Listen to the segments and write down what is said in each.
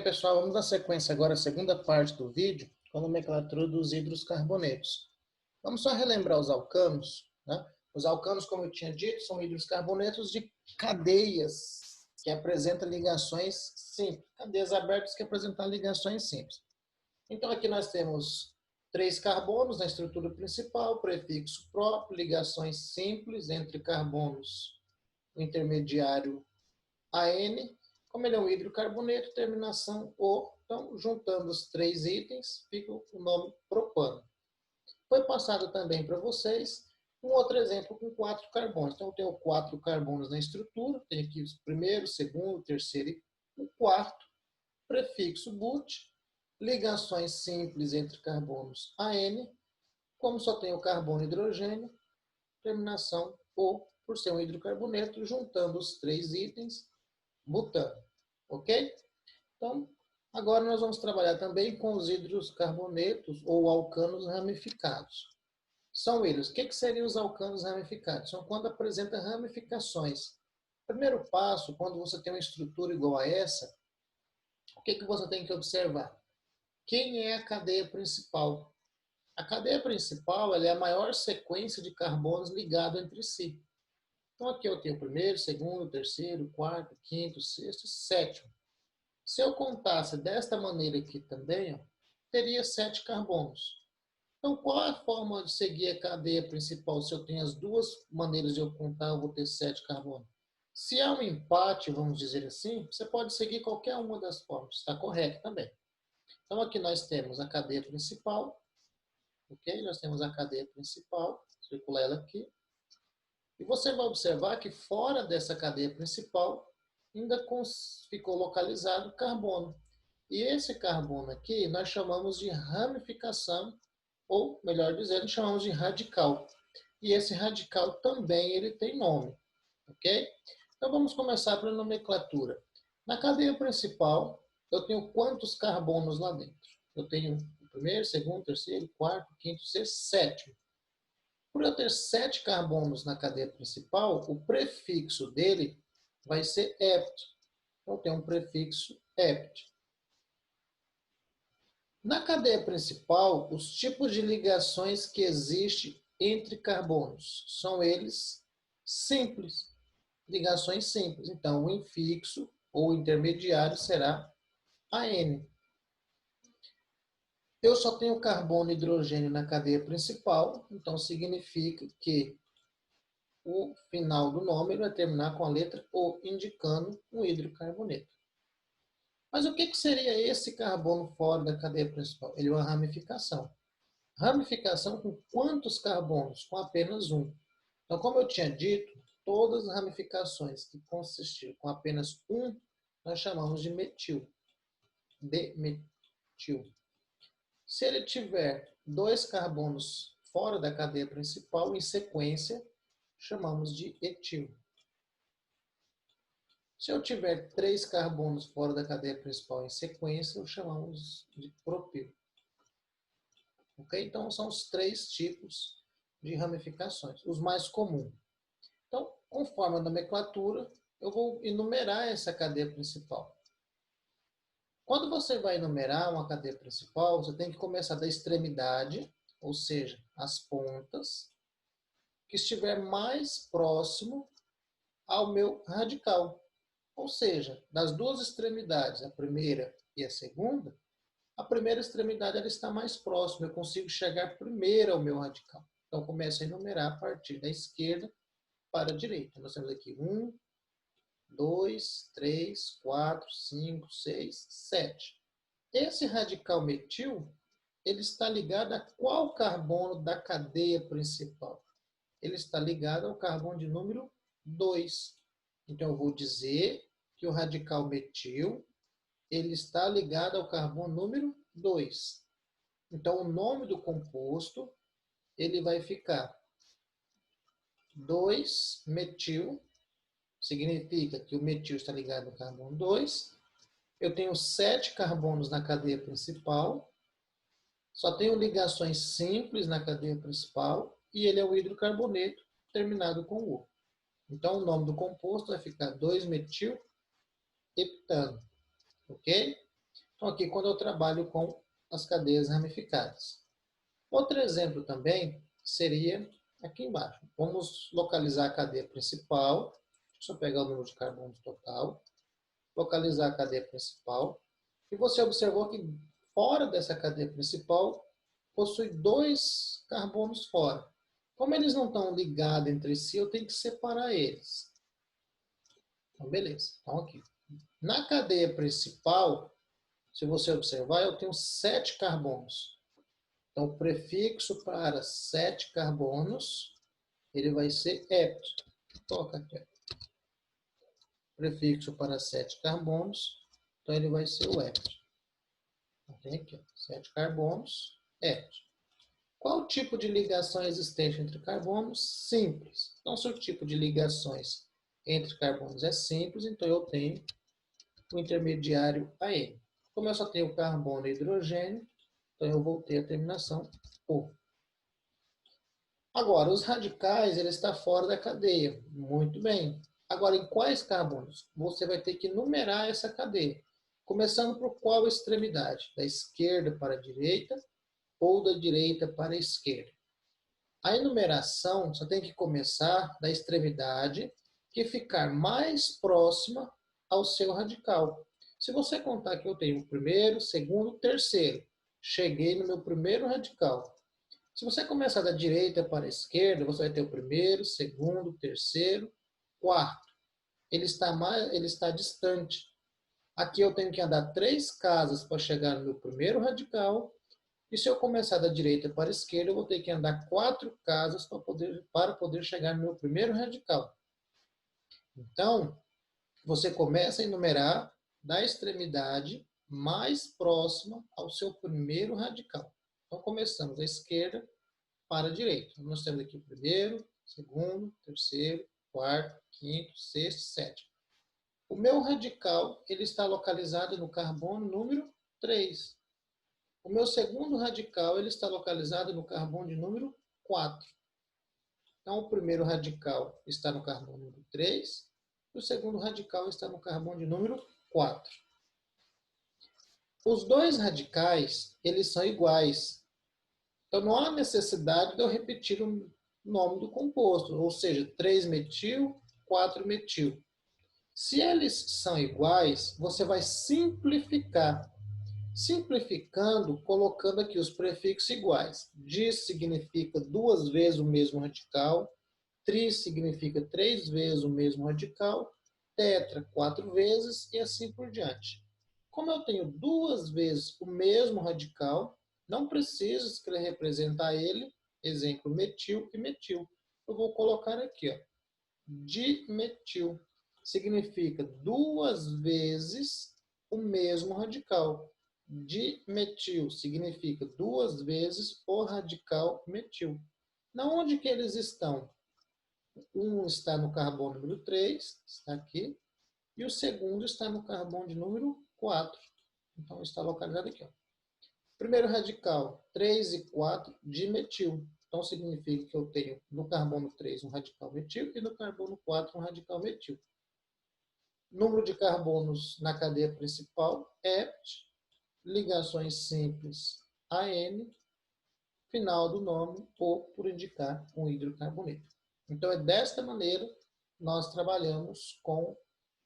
pessoal, vamos dar sequência agora à segunda parte do vídeo com a nomenclatura dos hidroscarbonetos. Vamos só relembrar os alcanos, né? Os alcanos, como eu tinha dito, são hidroscarbonetos de cadeias que apresentam ligações simples, cadeias abertas que apresentam ligações simples. Então aqui nós temos 3 carbonos na estrutura principal, prefixo próprio, ligações simples entre carbonos, o intermediário AN. Como ele é um hidrocarboneto, terminação O, então juntando os 3 itens, fica o nome propano. Foi passado também para vocês um outro exemplo com 4 carbonos. Então eu tenho 4 carbonos na estrutura, tenho aqui o primeiro, segundo, terceiro e o quarto, prefixo but, ligações simples entre carbonos AN, como só tem o carbono e hidrogênio, terminação O, por ser um hidrocarboneto, juntando os 3 itens, butano, ok? Então, agora nós vamos trabalhar também com os hidrocarbonetos ou alcanos ramificados. São eles. O que seriam os alcanos ramificados? São quando apresenta ramificações. Primeiro passo, quando você tem uma estrutura igual a essa, o que você tem que observar? Quem é a cadeia principal? A cadeia principal ela é a maior sequência de carbonos ligados entre si. Então aqui eu tenho o primeiro, segundo, terceiro, quarto, quinto, sexto, sétimo. Se eu contasse desta maneira aqui também, ó, teria 7 carbonos. Então qual é a forma de seguir a cadeia principal? Se eu tenho as duas maneiras de eu contar, eu vou ter 7 carbonos. Se há um empate, vamos dizer assim, você pode seguir qualquer uma das formas. Está correto também. Então aqui nós temos a cadeia principal. Ok? Nós temos a cadeia principal. Circular ela aqui. E você vai observar que fora dessa cadeia principal ainda ficou localizado carbono. E esse carbono aqui nós chamamos de ramificação, ou melhor dizendo, chamamos de radical. E esse radical também ele tem nome. Ok? Então vamos começar pela nomenclatura. Na cadeia principal, eu tenho quantos carbonos lá dentro? Eu tenho o primeiro, segundo, terceiro, quarto, quinto, sexto, sétimo. Por eu ter 7 carbonos na cadeia principal, o prefixo dele vai ser hept. Então, tem um prefixo hept. Na cadeia principal, os tipos de ligações que existem entre carbonos são eles simples. Ligações simples. Então, o infixo ou intermediário será AN. Eu só tenho carbono e hidrogênio na cadeia principal, então significa que o final do nome vai terminar com a letra O, indicando um hidrocarboneto. Mas o que seria esse carbono fora da cadeia principal? Ele é uma ramificação. Ramificação com quantos carbonos? Com apenas um. Então, como eu tinha dito, todas as ramificações que consistiram com apenas um, nós chamamos de metil. Demetil. Se ele tiver 2 carbonos fora da cadeia principal, em sequência, chamamos de etil. Se eu tiver 3 carbonos fora da cadeia principal em sequência, eu chamamos de propil. Ok? Então, são os 3 tipos de ramificações, os mais comuns. Então, conforme a nomenclatura, eu vou enumerar essa cadeia principal. Quando você vai enumerar uma cadeia principal, você tem que começar da extremidade, ou seja, as pontas, que estiver mais próximo ao meu radical. Ou seja, das duas extremidades, a primeira e a primeira extremidade ela está mais próxima, eu consigo chegar primeiro ao meu radical. Então, começo a enumerar a partir da esquerda para a direita. Nós temos aqui 1, 2, 3, 4, 5, 6, 7. Esse radical metil, ele está ligado a qual carbono da cadeia principal? Ele está ligado ao carbono de número 2. Então, eu vou dizer que o radical metil ele está ligado ao carbono número 2. Então, o nome do composto ele vai ficar 2-metil, significa que o metil está ligado ao carbono 2. Eu tenho 7 carbonos na cadeia principal, só tenho ligações simples na cadeia principal e ele é um hidrocarboneto terminado com O. Então, o nome do composto vai ficar 2-metil heptano, ok? Então, aqui quando eu trabalho com as cadeias ramificadas. Outro exemplo também seria aqui embaixo. Vamos localizar a cadeia principal. Deixa eu pegar o número de carbono total. Localizar a cadeia principal. E você observou que fora dessa cadeia principal possui 2 carbonos fora. Como eles não estão ligados entre si, eu tenho que separar eles. Então, beleza. Então, aqui. Na cadeia principal, se você observar, eu tenho 7 carbonos. Então, o prefixo para 7 carbonos, ele vai ser hept. Coloca aqui. Prefixo para 7 carbonos, então ele vai ser o hept. Então, tem aqui, 7 carbonos, hept. Qual o tipo de ligação existente entre carbonos? Simples. Então, se o tipo de ligações entre carbonos é simples, então eu tenho o intermediário AN. Como eu só tenho carbono e hidrogênio, então eu vou ter a terminação O. Agora, os radicais, ele está fora da cadeia. Muito bem. Agora, em quais carbonos? Você vai ter que numerar essa cadeia. Começando por qual extremidade? Da esquerda para a direita ou da direita para a esquerda? A enumeração só tem que começar da extremidade que ficar mais próxima ao seu radical. Se você contar que eu tenho o primeiro, segundo, terceiro, cheguei no meu primeiro radical. Se você começar da direita para a esquerda, você vai ter o primeiro, segundo, terceiro, quarto. Ele está distante. Aqui eu tenho que andar 3 casas para chegar no meu primeiro radical. E se eu começar da direita para a esquerda, eu vou ter que andar 4 casas para poder chegar no meu primeiro radical. Então, você começa a enumerar da extremidade mais próxima ao seu primeiro radical. Então, começamos da esquerda para a direita. Nós temos aqui o primeiro, segundo, terceiro, quarto, quinto, sexto, sétimo. O meu radical ele está localizado no carbono número 3. O meu segundo radical ele está localizado no carbono de número 4. Então, o primeiro radical está no carbono número 3 e o segundo radical está no carbono de número 4. Os 2 radicais, eles são iguais. Então, não há necessidade de eu repetir o nome do composto, ou seja, 3-metil, 4-metil. Se eles são iguais, você vai simplificar. Simplificando, colocando aqui os prefixos iguais. Dis significa 2 vezes o mesmo radical, tris significa 3 vezes o mesmo radical, tetra 4 vezes e assim por diante. Como eu tenho 2 vezes o mesmo radical, não preciso representar ele, exemplo, metil e metil. Eu vou colocar aqui, ó, dimetil. Significa 2 vezes o mesmo radical. Dimetil significa 2 vezes o radical metil. Na onde que eles estão? Um está no carbono número 3, está aqui, e o segundo está no carbono de número 4. Então, está localizado aqui. Ó. Primeiro radical, 3 e 4, dimetil. Então, significa que eu tenho no carbono 3 um radical metil e no carbono 4 um radical metil. Número de carbonos na cadeia principal, hept. Ligações simples, AN. Final do nome, ou por indicar um hidrocarboneto. Então, é desta maneira nós trabalhamos com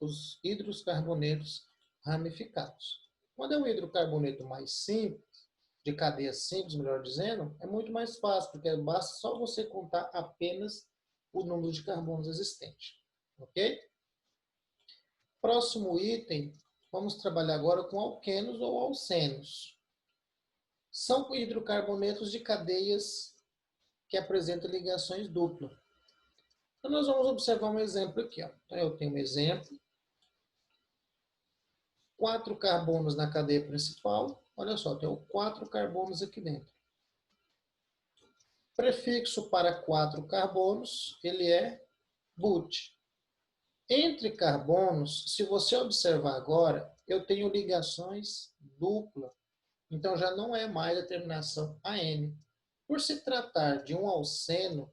os hidrocarbonetos ramificados. Quando é um hidrocarboneto mais simples, de cadeia simples, melhor dizendo, é muito mais fácil, porque basta só você contar apenas o número de carbonos existente. Ok? Próximo item, vamos trabalhar agora com alquenos ou alcenos. São hidrocarbonetos de cadeias que apresentam ligações duplas. Então, nós vamos observar um exemplo aqui. Ó. Então, eu tenho um exemplo. 4 carbonos na cadeia principal. Olha só, eu tenho 4 carbonos aqui dentro. Prefixo para 4 carbonos, ele é but. Entre carbonos, se você observar agora, eu tenho ligações duplas. Então, já não é mais a terminação AN. Por se tratar de um alceno,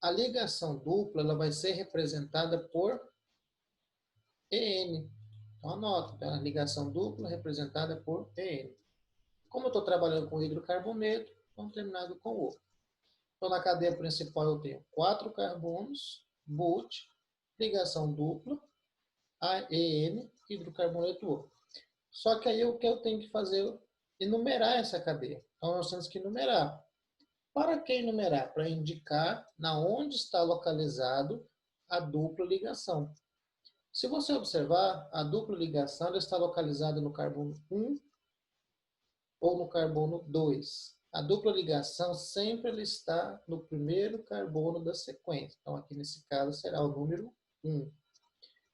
a ligação dupla ela vai ser representada por EN. Então, anota, tem a ligação dupla representada por EN. Como eu estou trabalhando com hidrocarboneto, vamos terminar com O. Então, na cadeia principal eu tenho 4 carbonos, but, ligação dupla, AEN, hidrocarboneto O. Só que aí o que eu tenho que fazer é enumerar essa cadeia. Então, nós temos que enumerar. Para que enumerar? Para indicar na onde está localizado a dupla ligação. Se você observar, a dupla ligação ela está localizada no carbono 1 ou no carbono 2. A dupla ligação sempre ela está no primeiro carbono da sequência. Então, aqui nesse caso será o número 1.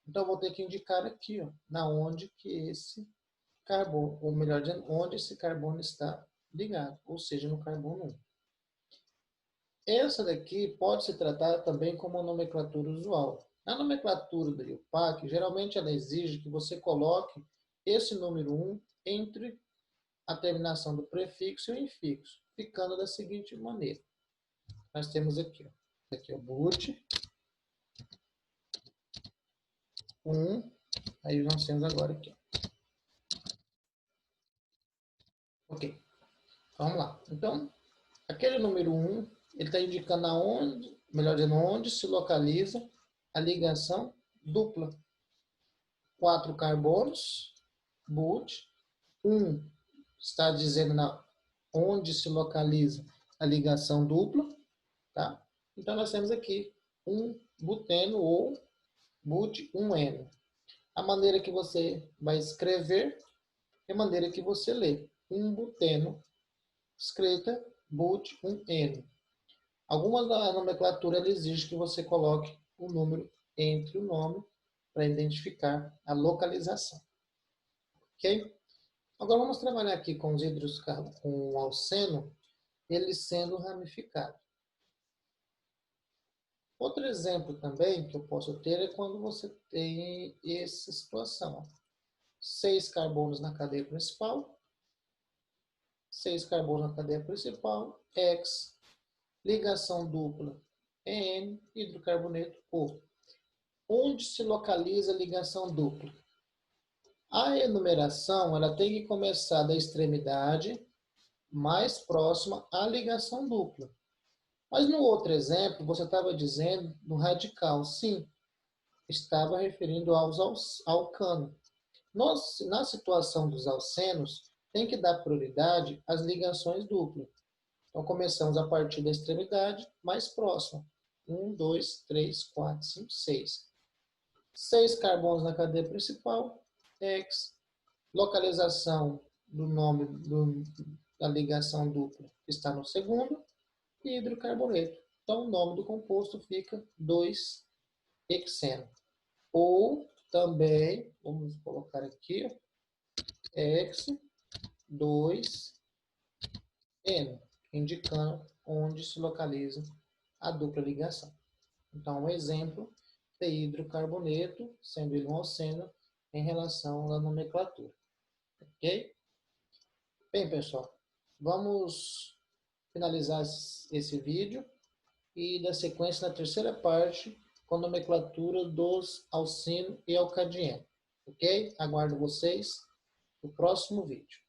Então, eu vou ter que indicar aqui, ó, na onde que esse carbono, ou melhor dizendo, onde esse carbono está ligado, ou seja, no carbono 1. Essa daqui pode se tratar também como uma nomenclatura usual. Na nomenclatura do IUPAC, geralmente ela exige que você coloque esse número 1 entre a terminação do prefixo e o infixo, ficando da seguinte maneira. Nós temos aqui, ó. Aqui é o but, 1, aí nós temos agora aqui. Ok, vamos lá. Então, aquele número 1, ele está indicando aonde, melhor dizendo, onde se localiza a ligação dupla. 4 carbonos, but, 1 está dizendo onde se localiza a ligação dupla, tá? Então, nós temos aqui um buteno ou but-1N. A maneira que você vai escrever é a maneira que você lê. Um buteno, escrita but-1N. Algumas da nomenclatura ela exige que você coloque o número entre o nome para identificar a localização. Ok? Agora vamos trabalhar aqui com os hidroscarbonetos, com o alceno, ele sendo ramificado. Outro exemplo também que eu posso ter é quando você tem essa situação. 6 carbonos na cadeia principal, 6 carbonos na cadeia principal, X, ligação dupla, EN, hidrocarboneto O. Onde se localiza a ligação dupla? A enumeração ela tem que começar da extremidade mais próxima à ligação dupla. Mas no outro exemplo, você estava dizendo no radical. Sim, estava referindo aos alcanos. Na situação dos alcenos, tem que dar prioridade às ligações duplas. Então, começamos a partir da extremidade mais próxima. 1, 2, 3, 4, 5, 6. 6 carbonos na cadeia principal, X. Localização do nome da ligação dupla está no segundo. E hidrocarboneto. Então, o nome do composto fica 2-hexeno. Ou também, vamos colocar aqui, X2N, indicando onde se localiza a dupla ligação. Então, um exemplo de hidrocarboneto, sendo ele um alceno, em relação à nomenclatura. Ok? Bem, pessoal, vamos finalizar esse vídeo e dar sequência na terceira parte com a nomenclatura dos alcino e alcadieno. Ok? Aguardo vocês no próximo vídeo.